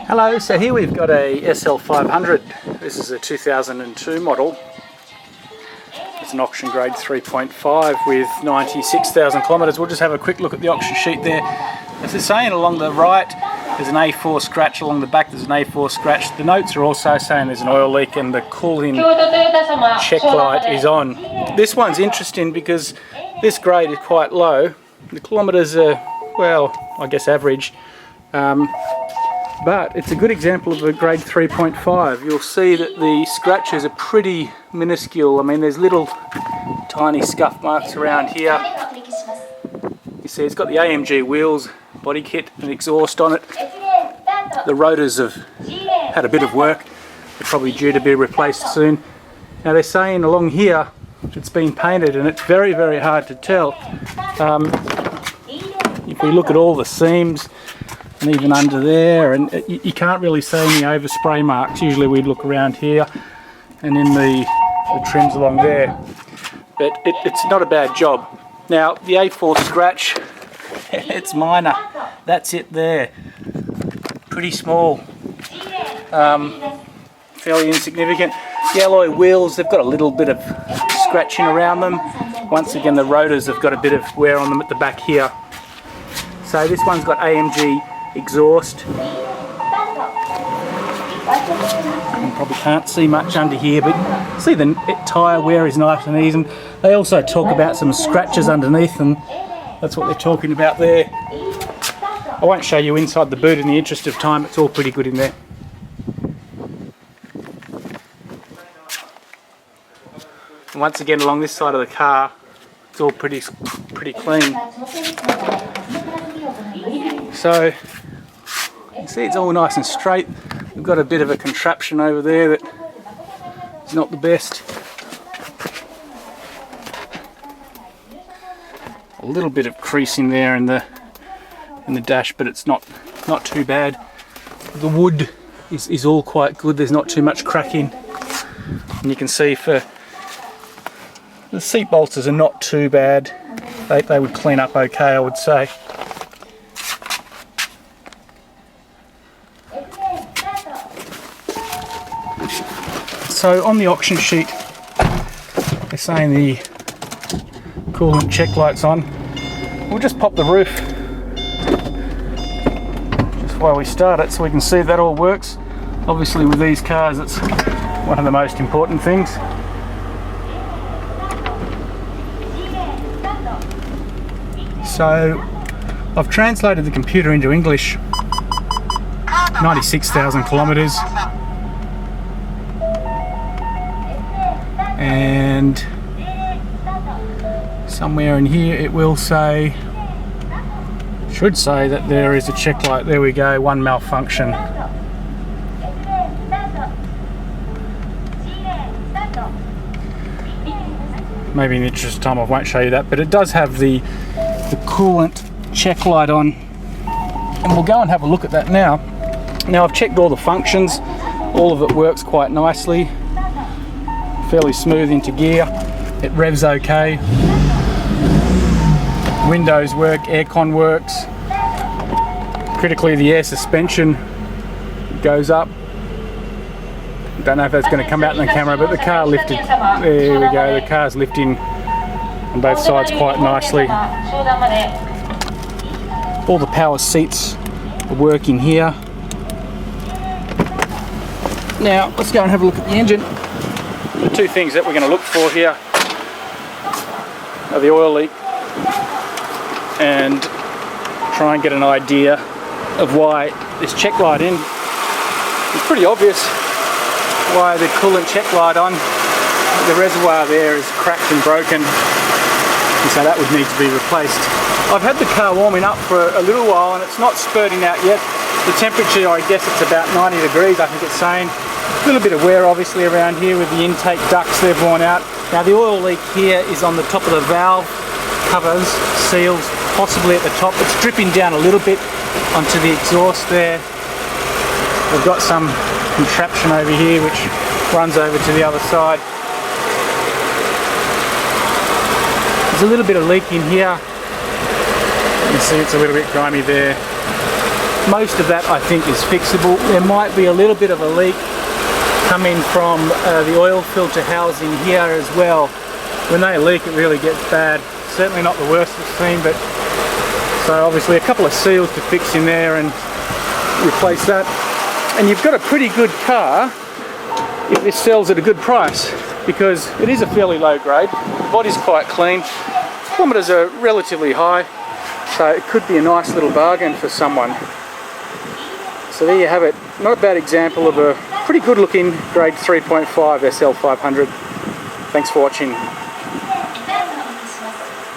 Hello, so here we've got a SL500. This is a 2002 model. It's an auction grade 3.5 with 96,000 kilometres. We'll just have a quick look at the auction sheet there. As it's saying, along the right there's an A4 scratch, along the back there's an A4 scratch. The notes are also saying there's an oil leak and the cooling check light is on. This one's interesting because this grade is quite low. The kilometres are, well, I guess average. But it's a good example of a grade 3.5. You'll see that the scratches are pretty minuscule. I mean, there's little tiny scuff marks around here. You see it's got the AMG wheels, body kit and exhaust on it. The rotors have had a bit of work. They're probably due to be replaced soon. Now they're saying along here it's been painted and it's very, very hard to tell. If we look at all the seams, and even under there, and you can't really see any overspray marks. Usually we'd look around here and in the trims along there, but it's not a bad job. Now the A4 scratch, it's minor, that's it there, pretty small, fairly insignificant. The alloy wheels, they've got a little bit of scratching around them. Once again, the rotors have got a bit of wear on them at the back here. So this one's got AMG Exhaust. You probably can't see much under here, but see the tyre wear is nice and easy. They also talk about some scratches underneath, and that's what they're talking about there. I won't show you inside the boot in the interest of time. It's all pretty good in there. And once again, along this side of the car, it's all pretty clean. So you can see it's all nice and straight. We've got a bit of a contraption over there that is not the best. A little bit of creasing there in the dash, but it's not too bad. The wood is all quite good. There's not too much cracking, and you can see for the seat bolsters are not too bad. They would clean up okay, I would say. So on the auction sheet, they're saying the coolant check light's on. We'll just pop the roof just while we start it so we can see if that all works. Obviously with these cars it's one of the most important things. So I've translated the computer into English. 96,000 kilometres. And somewhere in here it will say, should say that there is a check light. There we go, one malfunction. Maybe in the interest of time I won't show you that, but it does have the coolant check light on, and we'll go and have a look at that now. Now I've checked all the functions, all of it works quite nicely. Fairly smooth into gear, it revs okay, windows work, aircon works, critically the air suspension goes up. Don't know if that's going to come out in the camera, but the car lifted, there we go, the car's lifting on both sides quite nicely. All the power seats are working here. Now let's go and have a look at the engine. The two things that we're going to look for here are the oil leak and try and get an idea of why this check light in. It's pretty obvious why the coolant check light on. The reservoir there is cracked and broken, and so that would need to be replaced. I've had the car warming up for a little while and it's not spurting out yet. The temperature, I guess it's about 90 degrees, I think it's saying. A little bit of wear obviously around here with the intake ducts, they've worn out. Now the oil leak here is on the top of the valve covers, seals, possibly at the top. It's dripping down a little bit onto the exhaust there. We've got some contraption over here which runs over to the other side. There's a little bit of leak in here. You can see it's a little bit grimy there. Most of that I think is fixable. There might be a little bit of a leak coming from the oil filter housing here as well. When they leak, it really gets bad. Certainly not the worst we've seen, but so obviously a couple of seals to fix in there and replace that. And you've got a pretty good car if this sells at a good price, because it is a fairly low grade. The body's quite clean. Kilometres are relatively high, so it could be a nice little bargain for someone. So there you have it. Not a bad example of a pretty good looking grade 3.5 SL500. Thanks for watching.